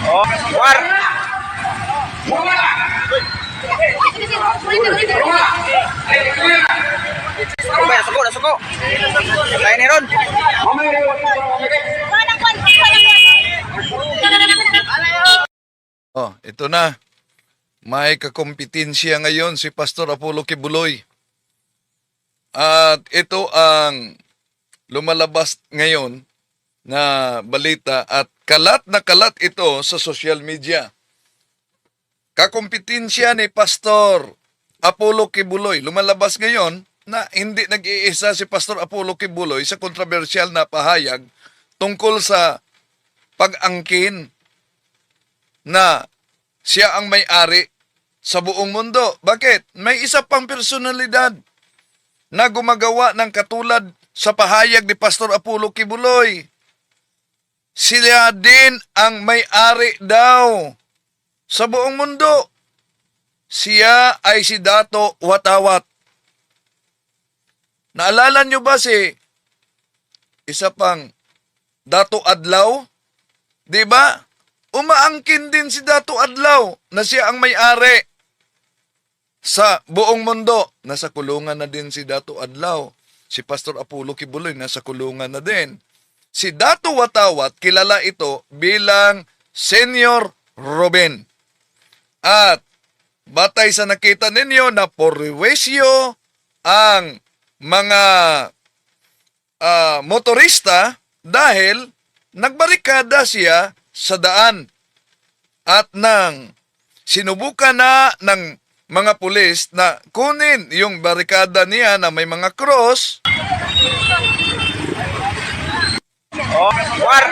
Oh, war. Nasuko. Kaya ni Ron. Oh, ito na. May kakompetensya ngayon si Pastor Apollo Kibuloy. At ito ang lumalabas ngayon na balita at kalat na kalat ito sa social media. Kakompetensya ni Pastor Apollo Kibuloy. Lumalabas ngayon na hindi nag-iisa si Pastor Apollo Kibuloy sa kontrobersyal na pahayag tungkol sa pag-angkin na siya ang may-ari sa buong mundo. Bakit? May isa pang personalidad na gumagawa ng katulad sa pahayag ni Pastor Apollo Kibuloy. Sila din ang may-ari daw sa buong mundo. Siya ay si Dato Watawat. Naalala nyo ba si isa pang Dato Adlaw? Diba? Umaangkin din si Dato Adlaw na siya ang may-ari sa buong mundo. Nasa kulungan na din si Dato Adlaw. Si Pastor Apollo Kibuloy nasa kulungan na din. Si Dato Watawat, kilala ito bilang Senior Robin. At batay sa nakita ninyo na porwesyo ang mga motorista dahil nagbarikada siya sa daan at nang sinubukan na ng mga pulis na kunin yung barikada niya na may mga cross. Oh, war.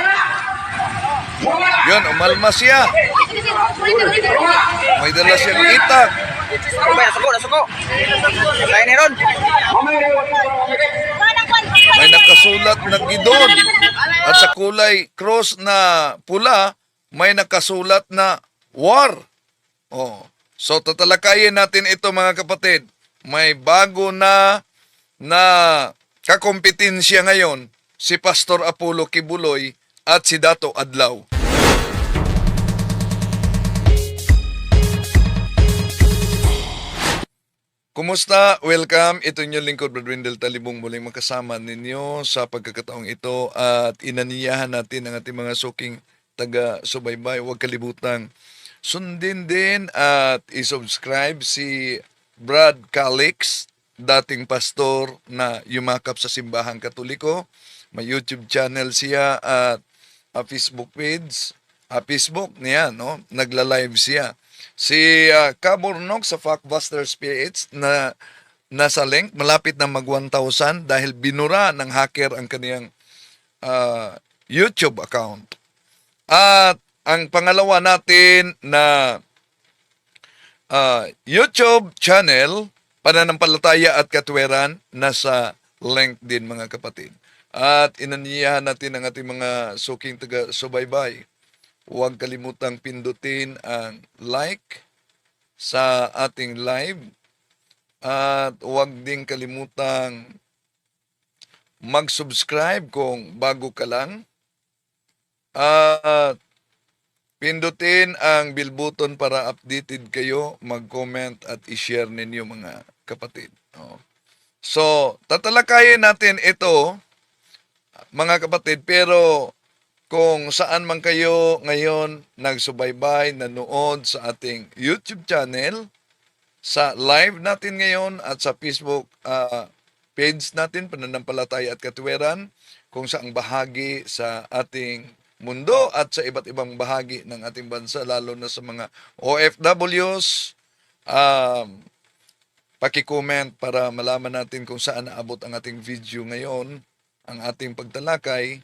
Yun, umalma siya. May dala siyang itak. Nasuko. Kaya ni Ron. May nakasulat na gidon. At sa kulay cross na pula, may nakasulat na war. Oh. So tatalakayin natin ito mga kapatid. May bago na kakompetensya ngayon si Pastor Apollo Kibuloy at si Dato Adlaw. Kumusta? Welcome. Ito inyong lingkod, Brad Wendell Talibong, muling makasama ninyo sa pagkakataong ito at inaniyahan natin ang ating mga suking taga-subaybay. Huwag kalibutang sundin din at isubscribe si Brad Calix, dating pastor na yumakap sa Simbahang Katoliko. May YouTube channel siya at Facebook page. Facebook niya, no? Nagla-live siya. Si Kaburnok sa Factbuster Spirits na nasa link, malapit na mag 1,000 dahil binura ng hacker ang kaniyang YouTube account. At ang pangalawa natin na YouTube channel, Pananampalataya at Katwiran, nasa link din mga kapatid. At inaniyahan natin ang ating mga suking taga-subaybay. Huwag kalimutang pindutin ang like sa ating live at huwag din kalimutang mag-subscribe kung bago ka lang at pindutin ang bell button para updated kayo, mag-comment at i-share ninyo mga kapatid. So, tatalakayin natin ito mga kapatid, pero kung saan man kayo ngayon nagsubaybay, nanood sa ating YouTube channel, sa live natin ngayon at sa Facebook page natin, Pananampalataya at Katwiran, kung saang bahagi sa ating mundo at sa iba't ibang bahagi ng ating bansa, lalo na sa mga OFWs, paki-comment para malaman natin kung saan naabot ang ating video ngayon, ang ating pagtalakay,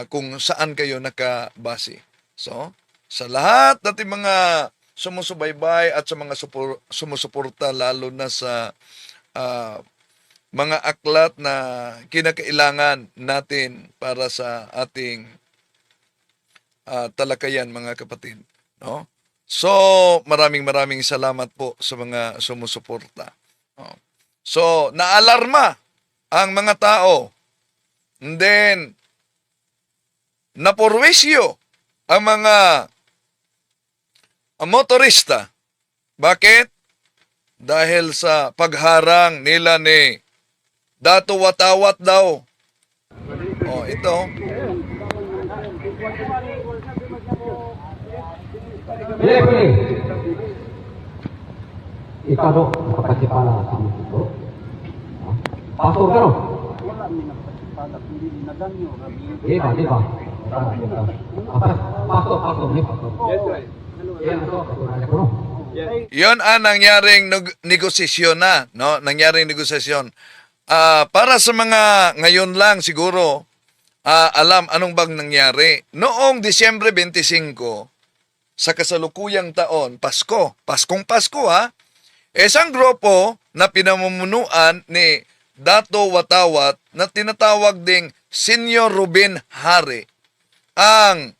kung saan kayo nakabase. So, sa lahat natin mga sumusubaybay at sa mga sumusuporta, lalo na sa mga aklat na kinakailangan natin para sa ating talakayan mga kapatid. No? So, maraming salamat po sa mga sumusuporta. No? So, naalarma ang mga tao. And then, napurwisyo ang mga motorista. Bakit? Dahil sa pagharang nila ni Dato Watawat daw. Ito. Boleh. Ikado kapasipala sa dito. Pasok ka no? Di ba? Pasok. Yon ang nangyaring negosasyon na, no? Nangyaring negosasyon. Para sa mga ngayon lang siguro, alam anong bang nangyari. Noong Disyembre 25, sa kasalukuyang taon, Paskong Pasko ha, isang grupo na pinamumunuan ni Dato Watawat na tinatawag ding Senior Ruben Hari ang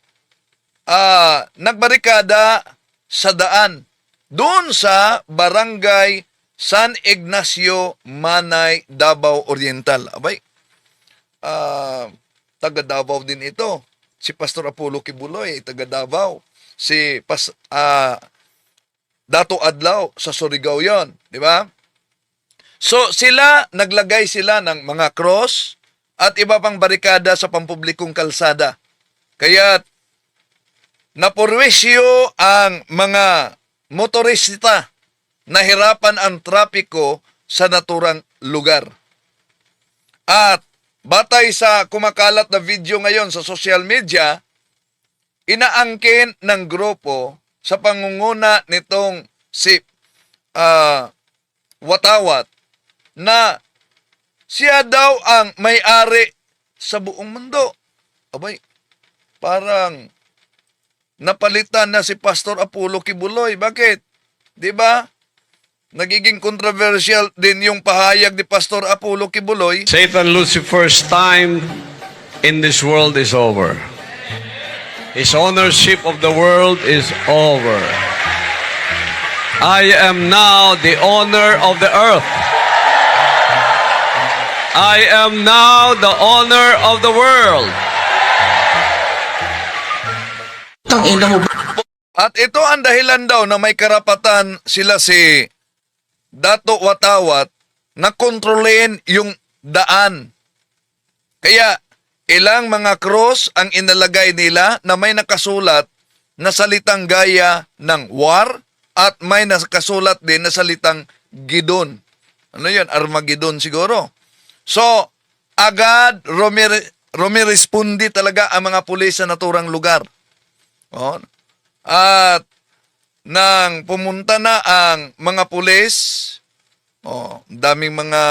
nagbarikada sa daan doon sa Barangay San Ignacio, Manay, Davao Oriental. Abay, taga Davao din ito. Si Pastor Apollo Kibuloy, taga Davao. Si Dato Adlaw sa Surigao yon, di ba? So naglagay sila ng mga cross at iba pang barikada sa pampublikong kalsada. Kaya napurwisyo ang mga motorista, nahirapan ang trapiko sa naturang lugar. At batay sa kumakalat na video ngayon sa social media, inaangkin ng grupo sa pangunguna nitong si Watawat na siya daw ang may-ari sa buong mundo. Abay, parang napalitan na si Pastor Apollo Kibuloy. Bakit? Di ba? Nagiging controversial din yung pahayag ni Pastor Apollo Kibuloy. Satan Lucifer's time in this world is over. His ownership of the world is over. I am now the owner of the earth. I am now the owner of the world. At ito ang dahilan daw na may karapatan sila si Dato Watawat na kontrolin yung daan. Kaya ilang mga cross ang inalagay nila na may nakasulat na salitang gaya ng war at may nakasulat din na salitang Gidon. Ano yun? Armageddon siguro. So, agad rumirespondi talaga ang mga pulis sa naturang lugar. At nang pumunta na ang mga pulis, daming mga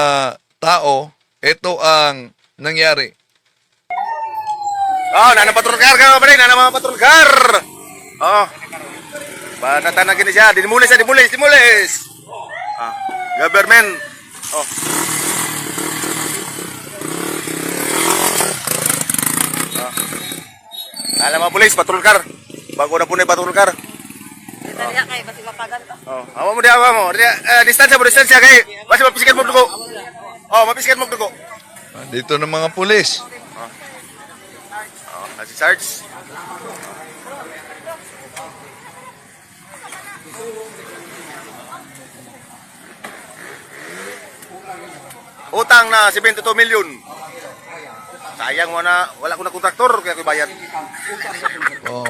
tao, ito ang nangyari. Nanapatrol car ka ba rin? Nanapatrol car! Banatan na siya. Dimulis. Government. Alam mga pulis, patrol car. Bago na po na yung patrol car. Dali kay basi mapagan ka. Awa mo. Distansya kay. Basi mapisikan mo dugo. Mapisikan mo dugo. Dito ng mga pulis. Si Sarge. Utang na 72 million. Sayang mo na, wala ko na kontraktor, kaya ko bayad.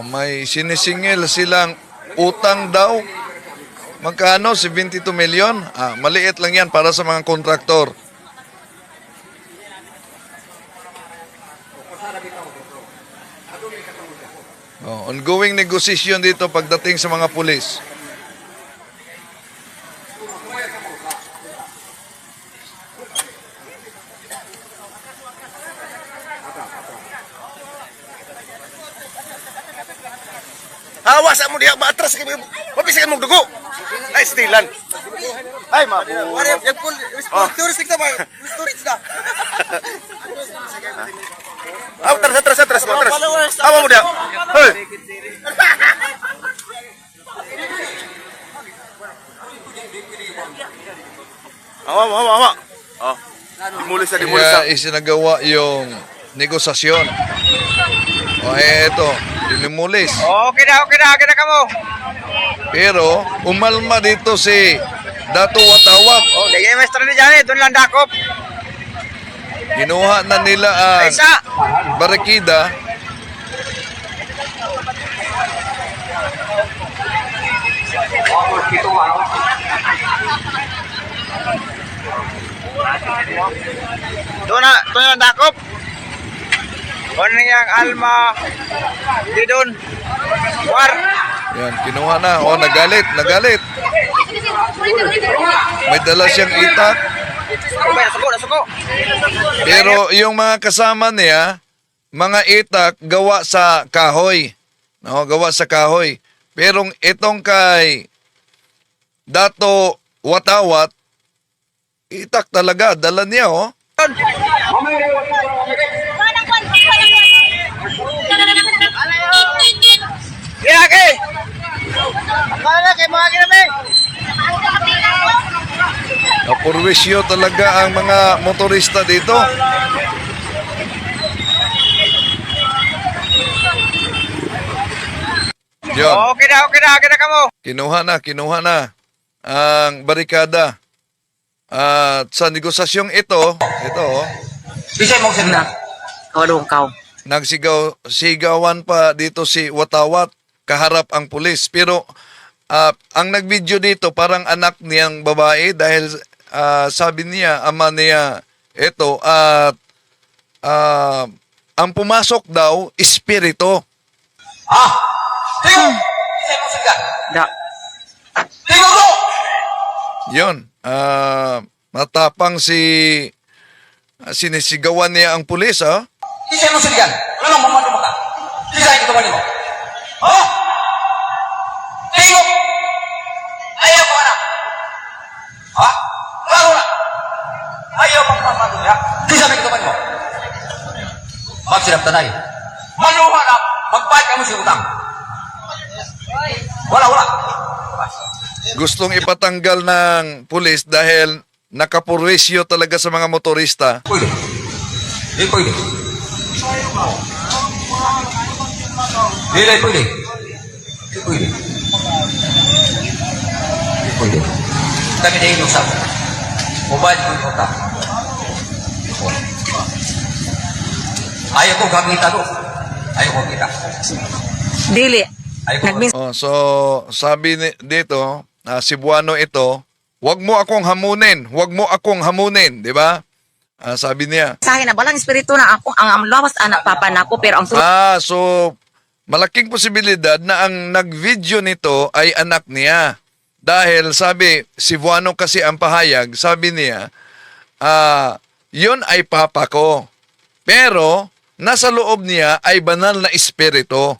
May sinisingil silang utang daw. Magkano? 72 million? Maliit lang yan para sa mga kontraktor. Ongoing negosasyon dito pagdating sa mga pulis. Hawasan mo diha, maatras kay mapisikan mo dugo. Ay, stilan. Ay, mabu. Yung full tourist na ba? Tourist na. Atras. Hawa mo diha. Hoy. Hawa. Dimulis na. Kaya isinagawa yung negosasyon. O eto, tinimulis. Okay na ka mo. Pero umalma dito si Dato Watawat. Oh, dahil maestro ni Janet, doon lang dakop. Kinuha na nila ang Isa. barikida. Doon lang dakop. Doon yung Alma. Di doon. War. Yan, kinuha na. O, nagalit. May dala siyang itak. Nasuko. Pero yung mga kasama niya, mga itak gawa sa kahoy. No, gawa sa kahoy. Pero itong kay Dato Watawat, itak talaga, dala niya, oh. Yaki! Akala kay mga kinabi! Napurwisyo talaga ang mga motorista dito. Yun, Okay na ka mo! kinuha na ang barikada. At sa negosasyong ito, oh, Bisa mo sila. Kawadong kaw. sigawan pa dito si Watawat kaharap ang pulis. Pero ang nagvideo dito parang anak niyang babae dahil sabi niya, ama niya ito at ang pumasok daw, espiritu. Tingog! Bisa mo sila. Da. Tingog mo! Yun, matapang sinisigawan niya ang pulis, ha? Bisa mo sila. Ano mamano ka? Bisa yung kitawa mo. Tingog! Ayaw ko anak. Lalo na. Ayaw pa mamano niya. Bisa yung kitawa mo. Magsilap tanay. Manuha na. Magbayad ka mo si utang. Wala. Gustong ipatanggal ng pulis dahil nakapurwisyo talaga sa mga motorista. Pwede. Hindi pwede. Hindi pwede. Hindi pwede. Hindi pwede. Kami na inusap. Mobile ko yung utang. Ayaw ko gamita doon. Ayaw ko kita. Dili. Ayaw ko. Nagmis Oh, so, sabi dito, Cebuano ito, wag mo akong hamunin, di ba? Sabi niya. sa akin na balang espiritu na ako ang lawas anak papa nako pero ang sulod So, malaking posibilidad na ang nag-video nito ay anak niya. Dahil sabi, Cebuano kasi ang pahayag, sabi niya, yun ay papa ko. Pero, nasa loob niya ay banal na espiritu.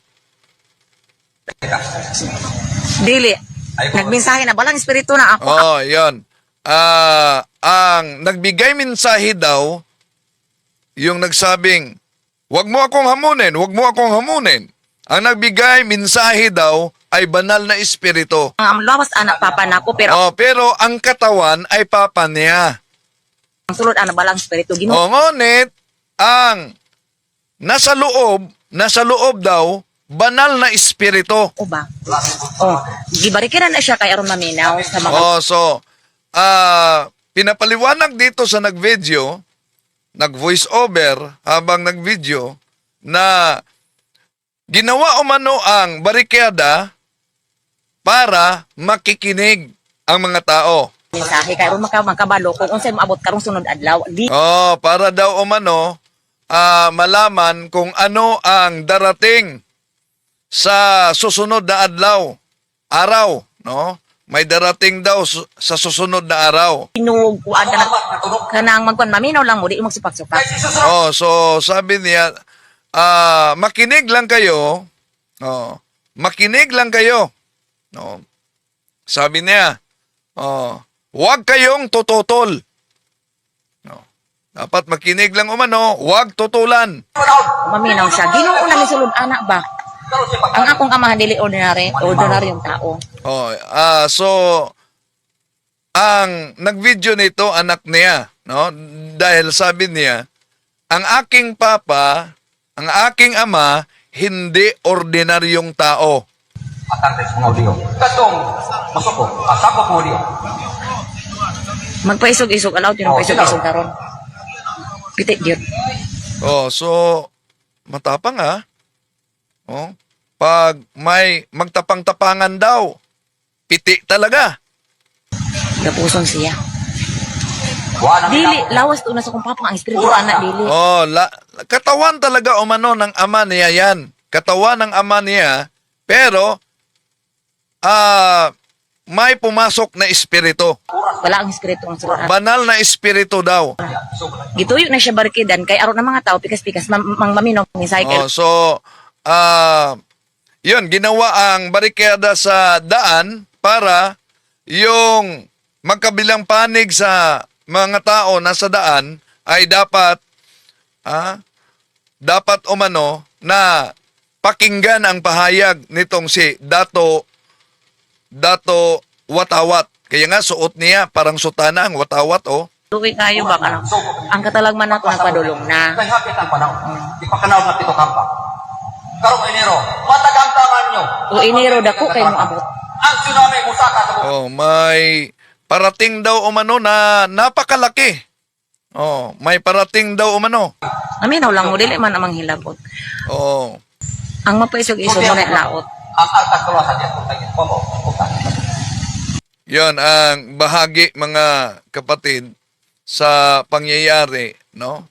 dili. Nagmensahe na balang espiritu na ako. Oh, yun. Ang nagbigay mensahe daw, yung nagsabing, wag mo akong hamunin. Ang nagbigay mensahe daw ay banal na espiritu. Ang lawas anak papa nako pero Pero ang katawan ay papa niya. ang sulod ana balang espiritu Ginoo. Ngunit, ang nasa loob daw, banal na espiritu. O ba? Gibarikiran na siya kay aron maminaw sa mga Pinapaliwanag dito sa nag-video, nag-voice over habang nag-video, na ginawa umano ang barikada para makikinig ang mga tao. mensahe kay aron makabalo kung unsay maabot karong sunod adlaw. Di Para daw umano malaman kung ano ang darating sa susunod na araw, no? May darating daw sa susunod na araw. tinuog kuan kanang magkuan maminaw lang mo di magsupak-supak. So sabi niya, makinig lang kayo. Makinig lang kayo. No. Sabi niya, huwag kayong tututol. No. Dapat makinig lang umano, huwag tutulan. Maminaw siya. Ginoo na ni sulod anak ba? Ang akong amahan dili ordinaryong tao. So ang nagvideo nito anak niya, no? Dahil sabi niya ang aking papa, ang aking ama, hindi ordinaryong tao. Atang sa mga audio. Katong masuk ko, asako ko audio. Magpaisog-isog, alaw, tinong paisog-isog karon. Pitik, gyud. Oh, so matapang ah. Oh, pag may magtapang-tapangan daw, piti talaga. Gapuson siya. Wa na Dili, lawas to na sa kong papa, ang espiritu anak dili. Oh, katawan talaga umano ng ama niya yan. Katawan ng ama niya, pero may pumasok na espiritu. Wala ang espiritu ng sulod. Banal na espiritu daw. Gituyo na siya barikidan, kay aron ng mga tao, pikas-pikas, maminong ni cycle. Oh, so, yun, ginawa ang barikada sa daan para yung magkabilang panig sa mga tao na sa daan ay dapat umano na pakinggan ang pahayag nitong si Dato Watawat. Kaya nga, suot niya, parang sutana ang Watawat, oh. Tuwi kayo ba ka ang katalagman nato nagpadulong na. Kay hapit ang panahon. Ipakanaw na pito kampa. Karong Enero, matagang tangan nyo. O Enero, dako kayo mo abot. Ang tsunami musaka sa buong. Oh, may parating daw umano na napakalaki. Oh, may parating daw umano. Aminaw lang mo, dili man amang hilabot. Oh. Ang mapaisog-isog mo na laot. Ang altas tuwa sa diyan kung tayo. Popo, Yon ang bahagi mga kapatid sa pangyayari, no?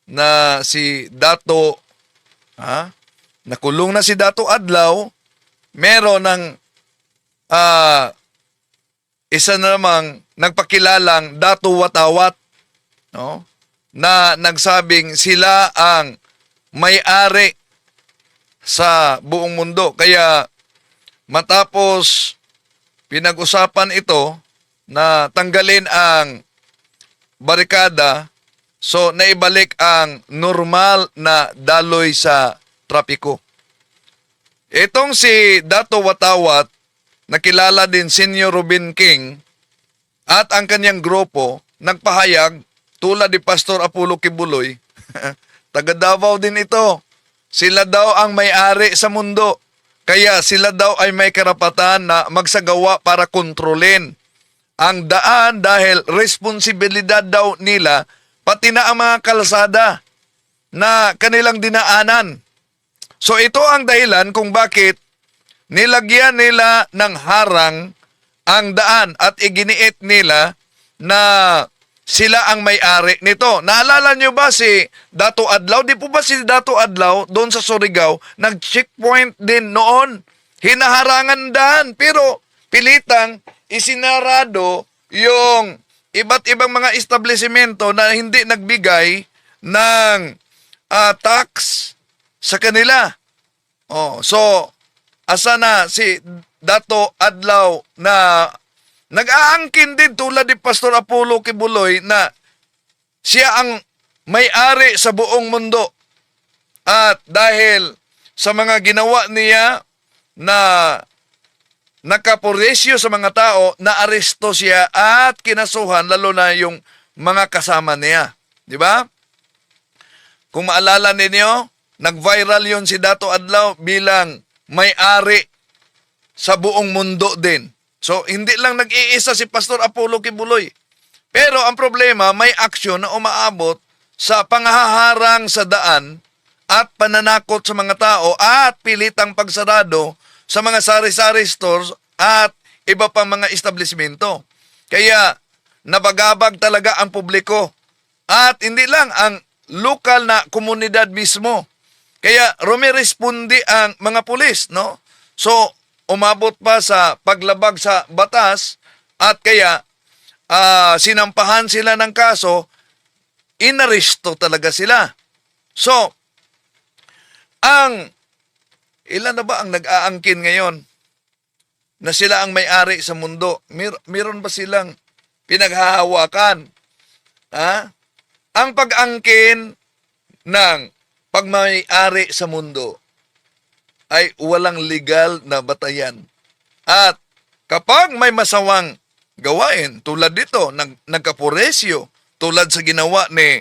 Na si Dato nakulong na si Dato Adlaw, meron ng isa na namang nagpakilalang Dato Watawat, no? Na nagsabing sila ang may-ari sa buong mundo. Kaya matapos pinag-usapan ito na tanggalin ang barikada, so naibalik ang normal na daloy sa trapiko. Itong si Dato Watawat, nakilala din Senior Ruben King, at ang kanyang grupo, nagpahayag, tulad ni Pastor Apollo Kibuloy, taga Davao din ito. Sila daw ang may-ari sa mundo. Kaya sila daw ay may karapatan na magsagawa para kontrolin ang daan dahil responsibilidad daw nila pati na ang mga kalsada na kanilang dinaanan. So ito ang dahilan kung bakit nilagyan nila ng harang ang daan at iginiit nila na sila ang may-ari nito. Naalala nyo ba si Dato Adlaw? Di po ba si Dato Adlaw doon sa Surigao, nag-checkpoint din noon? Hinaharangan daan, pero pilitang isinarado yung iba't ibang mga establishmento na hindi nagbigay ng tax sa kanila. Oh, so, asa na si Dato Adlaw na nag-aangkin din tulad ni Pastor Apollo Kibuloy na siya ang may-ari sa buong mundo. At dahil sa mga ginawa niya na nakapuresyo sa mga tao, naaresto siya at kinasuhan, lalo na yung mga kasama niya. Di ba? Kung maalala ninyo, nag-viral yon si Dato Adlaw bilang may-ari sa buong mundo din. So, hindi lang nag-iisa si Pastor Apollo Kibuloy. Pero ang problema, may aksyon na umaabot sa panghaharang sa daan at pananakot sa mga tao at pilitang pagsarado sa mga sari-sari stores at iba pang mga establishmento. Kaya, nabagabag talaga ang publiko. At hindi lang ang lokal na komunidad mismo. Kaya, rumirespondi ang mga pulis, no? So, umabot pa sa paglabag sa batas at kaya sinampahan sila ng kaso, inaresto talaga sila. So, ilan na ba ang nag-aangkin ngayon na sila ang may-ari sa mundo? Meron ba silang pinaghahawakan? Ang pag-angkin ng pagmay-ari sa mundo ay walang legal na batayan. At kapag may masawang gawain, tulad dito, nagkapuresyo, tulad sa ginawa ni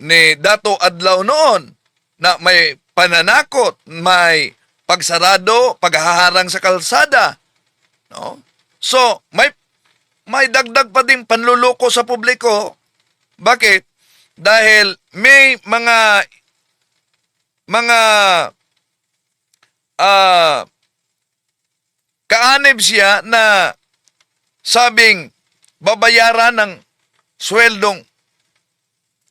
ni Dato Adlaw noon na may pananakot, may pagsarado, paghaharang sa kalsada. No? So, may dagdag pa ding panluloko sa publiko. Bakit? Dahil may mga kaanib siya na sabing babayaran ng sweldong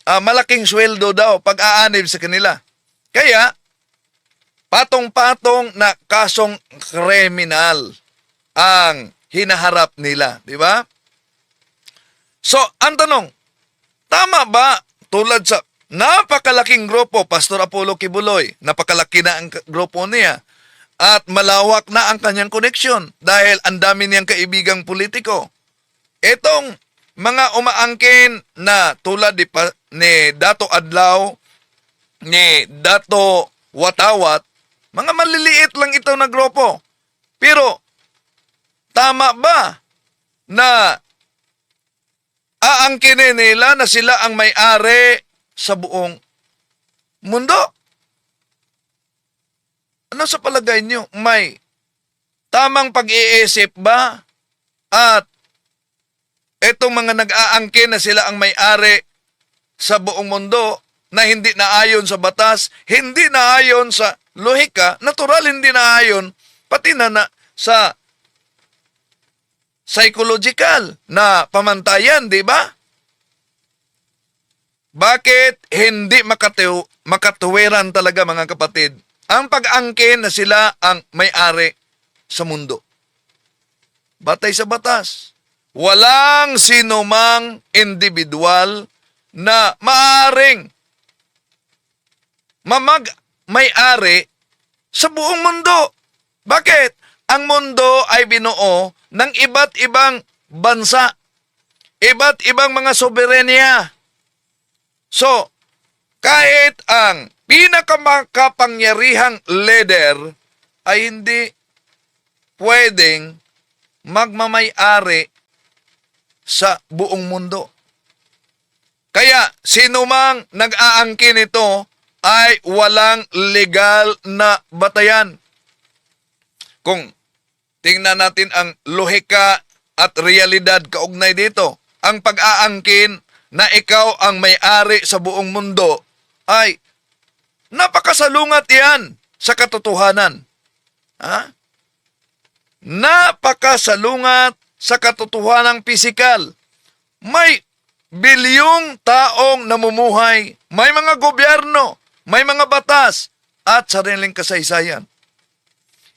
malaking sweldo daw pag-aanib sa kanila. Kaya, patong-patong na kasong kriminal ang hinaharap nila. Di ba? So, ang tanong, tama ba tulad sa napakalaking grupo, Pastor Apollo Kibuloy, napakalaki na ang grupo niya at malawak na ang kanyang koneksyon dahil ang dami niyang kaibigang politiko. Itong mga umaangkin na tulad ni Dato Adlaw, ni Dato Watawat, mga maliliit lang ito na grupo. Pero, tama ba na aangkinin nila na sila ang may-ari sa buong mundo? Ano sa palagay niyo? May tamang pag-iisip ba? At etong mga nag-aangkin na sila ang may-ari sa buong mundo na hindi naayon sa batas, hindi naayon sa lohika, natural hindi naayon, pati na sa psychological na pamantayan, di ba? Bakit hindi makatuwiran talaga mga kapatid ang pag-angkin na sila ang may-ari sa mundo? Batay sa batas. Walang sinumang individual na maaring may-ari sa buong mundo. Bakit? Ang mundo ay binuo ng iba't ibang bansa, iba't ibang mga soberenya. So, kahit ang pinakamakapangyarihang leader ay hindi pwedeng magmamay-ari sa buong mundo. Kaya, sinumang nag-aangkin ito ay walang legal na batayan. Kung tingnan natin ang lohika at realidad kaugnay dito, ang pag-aangkin na ikaw ang may-ari sa buong mundo ay napakasalungat yan sa katotohanan. Ha? Napakasalungat sa katotohanang pisikal. May bilyong taong namumuhay, may mga gobyerno, may mga batas, at sariling kasaysayan.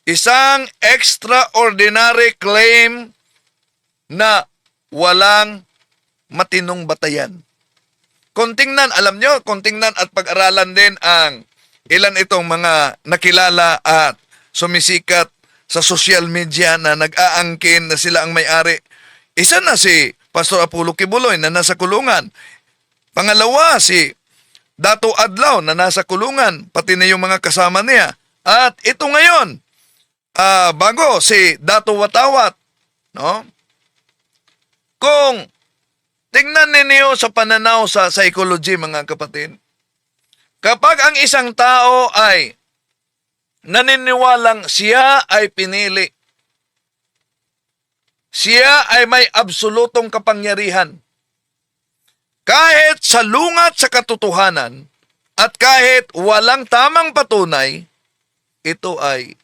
Isang extraordinary claim na walang matinong batayan. Kung tingnan, alam nyo, kung tingnan at pag-aralan din ang ilan itong mga nakilala at sumisikat sa social media na nag-aangkin na sila ang may-ari. Isa na si Pastor Apollo Kibuloy na nasa kulungan. Pangalawa, si Dato Adlaw na nasa kulungan, pati na yung mga kasama niya. At ito ngayon, bago si Dato Watawat, no? Kung tingnan ninyo sa pananaw sa psychology, mga kapatid, kapag ang isang tao ay naniniwalang siya ay pinili, siya ay may absolutong kapangyarihan, kahit salungat sa katotohanan at kahit walang tamang patunay, ito ay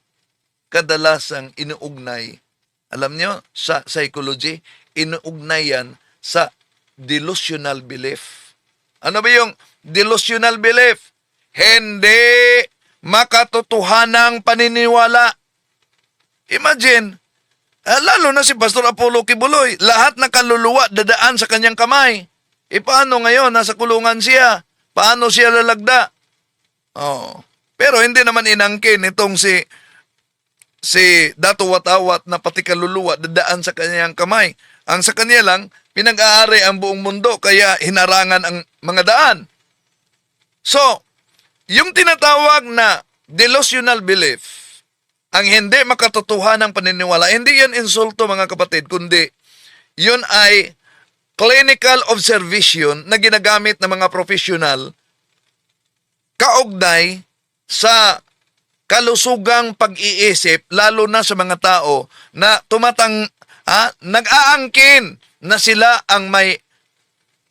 kadalasang inuugnay. Alam nyo, sa psychology, inuugnay yan sa delusional belief. Ano ba yung delusional belief? Hindi makatotohanang paniniwala. Imagine, lalo na si Pastor Apollo Kibuloy, lahat ng kaluluwa dadaan sa kanyang kamay. Paano ngayon? Nasa kulungan siya. Paano siya lalagda? Oh. Pero hindi naman inangkin itong si Dato Watawat na pati kaluluwa dadaan sa kanyang kamay. Ang sa kanya lang, pinag-aari ang buong mundo kaya hinarangan ang mga daan. So, yung tinatawag na delusional belief, ang hindi makatotohanang paniniwala, hindi yan insulto mga kapatid, kundi yun ay clinical observation na ginagamit ng mga profesional kaugnay sa kalusugang pag-iisip, lalo na sa mga tao na nag-aangkin na sila ang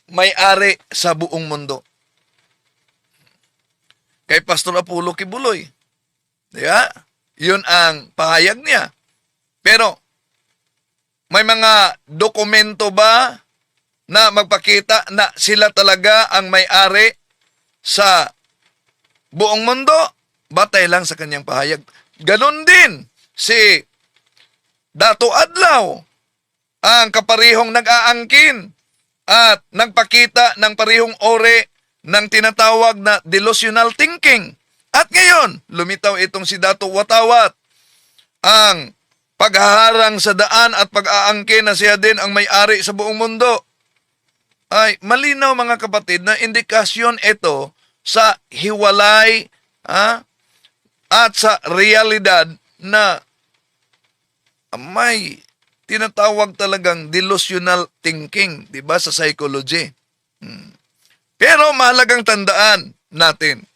may-ari sa buong mundo. Kay Pastor Apollo Kibuloy, diba? Yun ang pahayag niya. Pero, may mga dokumento ba na magpakita na sila talaga ang may-ari sa buong mundo? Batay lang sa kanyang pahayag. Ganon din si Dato Adlaw, ang kaparihong nag-aangkin at nagpakita ng parihong ore ng tinatawag na delusional thinking. At ngayon, lumitaw itong si Dato Watawat, ang paghaharang sa daan at pag-aangkin na siya din ang may-ari sa buong mundo. Ay malinaw mga kapatid na indikasyon ito sa hiwalay at sa realidad na may tinatawag talagang delusional thinking, di ba, sa psychology. Pero mahalagang tandaan natin,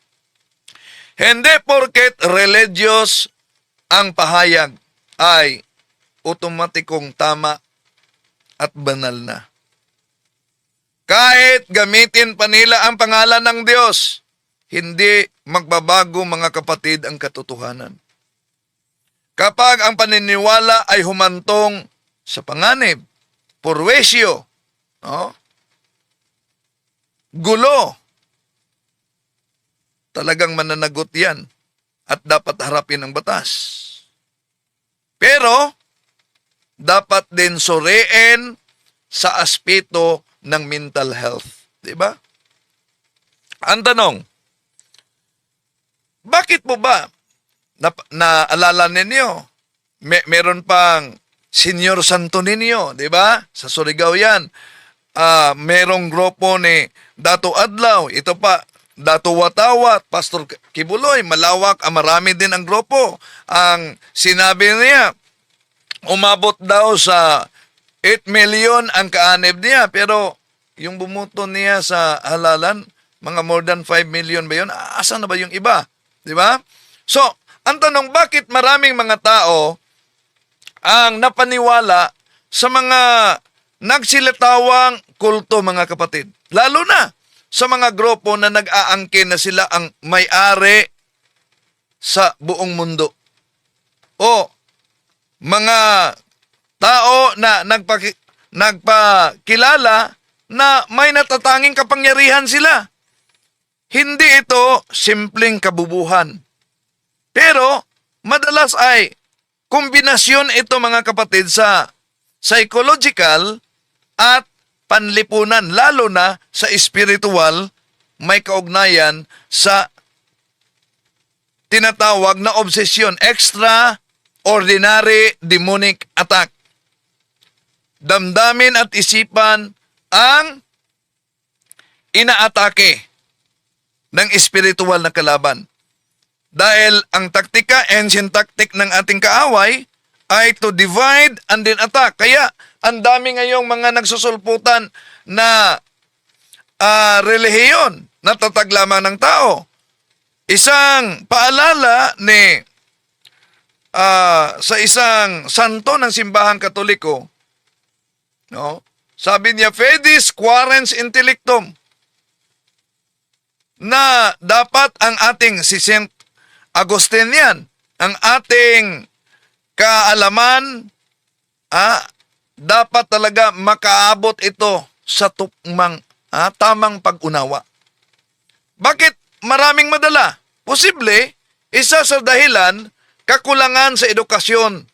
hindi porket religious ang pahayag ay otomatikong tama at banal na. Kahit gamitin pa nila ang pangalan ng Diyos, hindi magbabago mga kapatid ang katotohanan. Kapag ang paniniwala ay humantong sa panganib, purwesyo, gulo, talagang mananagot yan at dapat harapin ng batas. Pero, dapat din suriin sa aspeto ng mental health. Diba? Ang tanong, bakit po ba naalala ninyo? Meron pang Senior Santo Niño, di ba? Sa Surigao yan. Merong grupo ni Dato Adlaw. Ito pa, Dato Watawat, Pastor Kibuloy. Malawak, marami din ang grupo. Ang sinabi niya, umabot daw sa 8 million ang kaanib niya. Pero yung bumuto niya sa halalan, mga more than 5 million ba yun? Asan na ba yung iba? Di ba? So, ang tanong, bakit maraming mga tao ang napaniwala sa mga nagsilatawang kulto, mga kapatid? Lalo na sa mga grupo na nag-aangkin na sila ang may-ari sa buong mundo. O mga tao na nagpakilala na may natatanging kapangyarihan sila. Hindi ito simpleng kabubuhan. Pero madalas ay kombinasyon ito mga kapatid sa psychological at panlipunan, lalo na sa spiritual, may kaugnayan sa tinatawag na obsession, extraordinary demonic attack. Damdamin at isipan ang inaatake ng spiritual na kalaban. Dahil ang taktika, ancient tactic ng ating kaaway ay to divide and then attack. Kaya ang dami ngayong mga nagsusulputan na relihiyon na tatag lamang ng tao. Isang paalala ni sa isang santo ng simbahang Katoliko, no? Sabi niya, Fidis quarens intellectum, na dapat ang ating si Saint Agustin yan, ang ating kaalaman, dapat talaga makaabot ito sa tamang pag-unawa. Bakit maraming madala? Posible, isa sa dahilan, kakulangan sa edukasyon.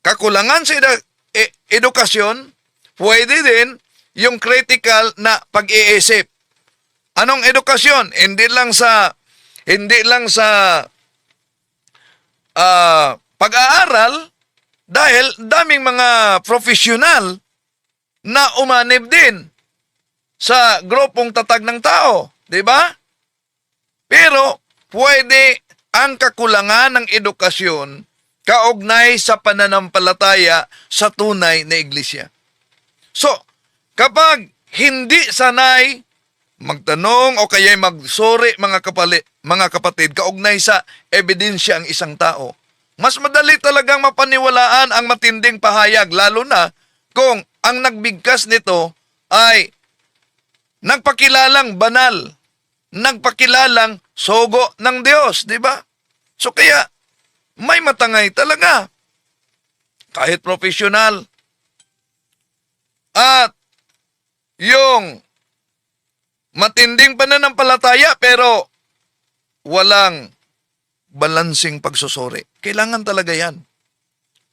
Kakulangan sa edukasyon, pwede din yung critical na pag-iisip. Anong edukasyon? Hindi lang sa pag-aaral, dahil daming mga profesional na umanib din sa grupong tatag ng tao, di ba? Pero pwede ang kakulangan ng edukasyon kaugnay sa pananampalataya sa tunay na iglesia. So, Kapag hindi sanay magtanong o kaya magsuri mga kapatid, kaugnay sa ebidensya ang isang tao, mas madali talagang mapaniwalaan ang matinding pahayag, lalo na kung ang nagbigkas nito ay nagpakilalang banal, nagpakilalang sogo ng Diyos, di ba? So kaya, may matangay talaga. Kahit profesional. At yung matinding pananampalataya pero walang balansing pagsusuri. Kailangan talaga yan.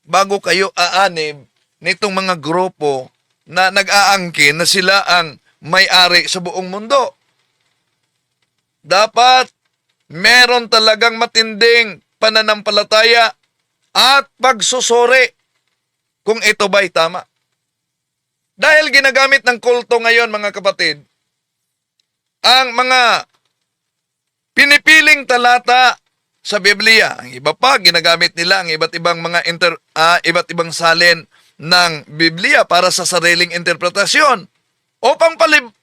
Bago kayo aanib nitong mga grupo na nag-aangkin na sila ang may-ari sa buong mundo. Dapat meron talagang matinding pananampalataya at pagsusuri kung ito ba'y tama. Dahil ginagamit ng kulto ngayon, mga kapatid, ang mga pinipiling talata sa Biblia. Ang iba pa, ginagamit nila ang iba't ibang mga iba't ibang salin ng Biblia para sa sariling interpretasyon upang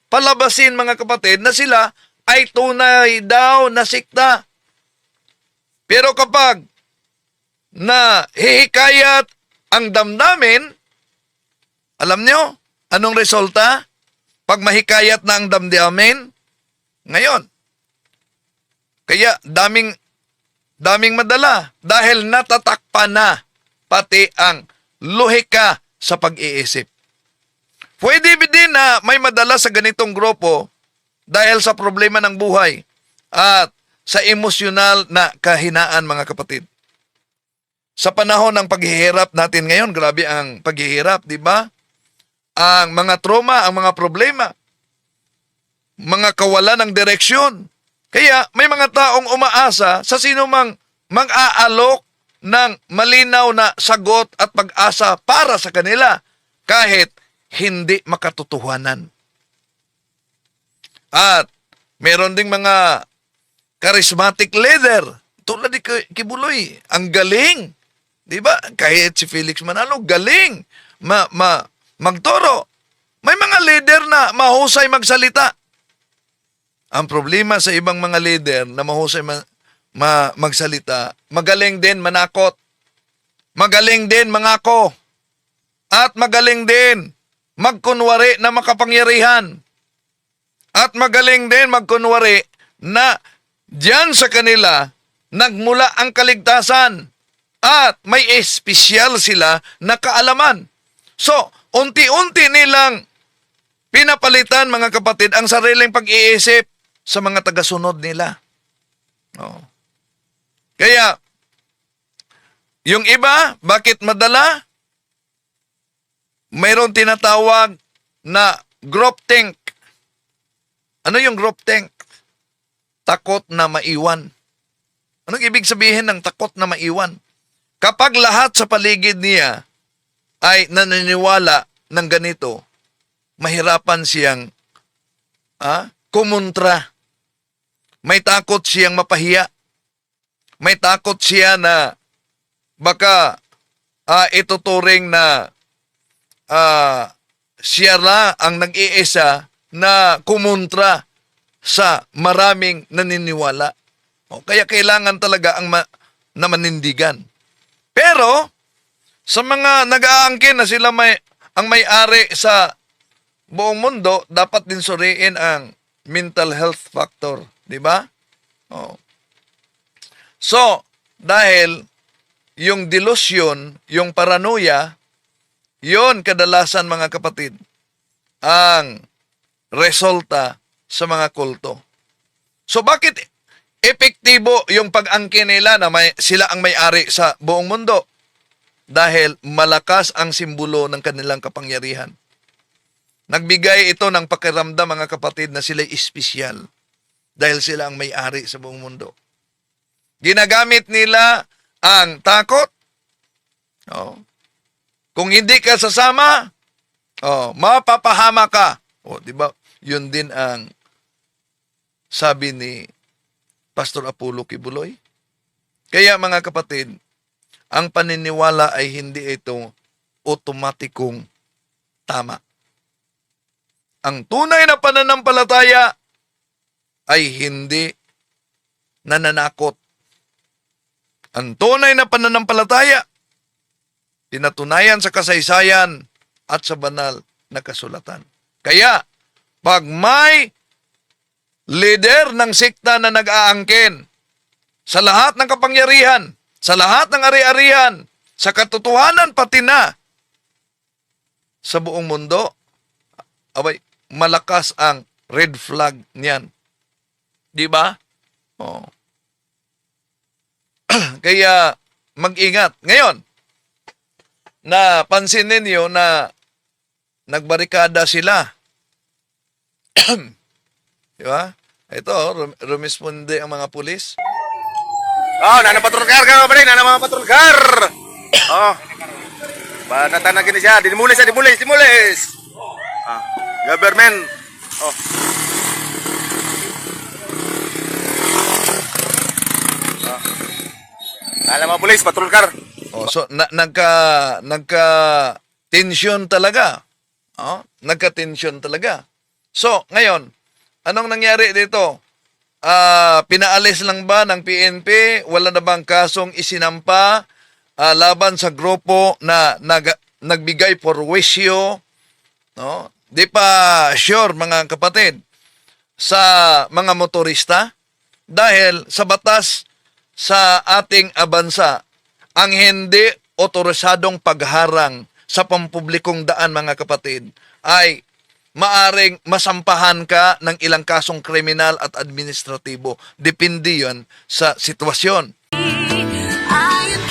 palabasin, mga kapatid, na sila ay tunay daw na sikta. Pero kapag na hihikayat ang damdamin, alam nyo, anong resulta? Pag mahikayat na ang damdamin, ngayon, kaya daming madala dahil natatakpan na pati ang lohika sa pag-iisip. Pwede din na may madala sa ganitong grupo dahil sa problema ng buhay at sa emosyonal na kahinaan, mga kapatid. Sa panahon ng paghihirap natin ngayon, grabe ang paghihirap, di ba? Ang mga trauma, ang mga problema, mga kawalan ng direksyon. Kaya may mga taong umaasa sa sino mang mag-aalok ng malinaw na sagot at pag-asa para sa kanila kahit hindi makatotohanan. At meron ding mga charismatic leader tulad ni Kibuloy. Ang galing. Di ba? Kahit si Felix Manalo, galing. Magturo. May mga leader na mahusay magsalita. Ang problema sa ibang mga leader na mahusay magsalita, magaling din manakot. Magaling din mangako. At magaling din magkunwari na makapangyarihan. At magaling din magkunwari na diyan sa kanila nagmula ang kaligtasan. At may espesyal sila na kaalaman. So, unti-unti nilang pinapalitan, mga kapatid, ang sariling pag-iisip sa mga tagasunod nila. Oh. Kaya, yung iba, bakit madala? Mayroon tinatawag na group think. Ano yung group think? Takot na maiwan. Anong ibig sabihin ng takot na maiwan? Kapag lahat sa paligid niya ay naniniwala ng ganito, mahirapan siyang kumontra. May takot siyang mapahiya. May takot siya na baka ituturing na siya na ang nag-iisa na kumontra sa maraming naniniwala. Kaya kailangan talaga na manindigan. Pero, sa mga nag-aangkin na sila ang may-ari sa buong mundo, dapat din suriin ang mental health factor. Di ba? Oh. So, dahil yung delusion, yung paranoia, yon kadalasan, mga kapatid, ang resulta sa mga kulto. So, bakit epektibo yung pag-angkin nila na sila ang may-ari sa buong mundo? Dahil malakas ang simbolo ng kanilang kapangyarihan. Nagbigay ito ng pakiramdam, mga kapatid, na sila'y espesyal dahil sila ang may-ari sa buong mundo. Ginagamit nila ang takot. Oh. Kung hindi ka sasama, mapapahama ka. Di ba? Yun din ang sabi ni Pastor Apollo Kibuloy. Kaya, mga kapatid, ang paniniwala ay hindi ito otomatikong tama. ang tunay na pananampalataya ay hindi nananakot. Ang tunay na pananampalataya, pinatunayan sa kasaysayan at sa banal na kasulatan. Kaya, pag may leader ng sikta na nag-aangkin sa lahat ng kapangyarihan, sa lahat ng ari-arian, sa katotohanan pati na sa buong mundo, abay, malakas ang red flag niyan. Di ba? Oh. Kaya mag-ingat. Ngayon, napansin ninyo na nagbarikada sila. Di ba? Ito, rumisponde ang mga pulis. Oh, nanapatrol car ka ba rin? Nanapatrol car! Oh. Panatanagin na siya. Dimulis. Government. Oh. Alam mo, police, patrol car. Oh, so nagka tension talaga. Oh, nagka-tension talaga. So, ngayon, anong nangyari dito? Pinaalis lang ba ng PNP? Wala na bang kasong isinampa laban sa grupo na nagbigay porwisyo? No? Di pa sure, mga kapatid, sa mga motorista dahil sa batas sa ating bansa, ang hindi otorisadong pagharang sa pampublikong daan, mga kapatid, ay maaring masampahan ka ng ilang kasong kriminal at administratibo. Depende yan sa sitwasyon. Ayon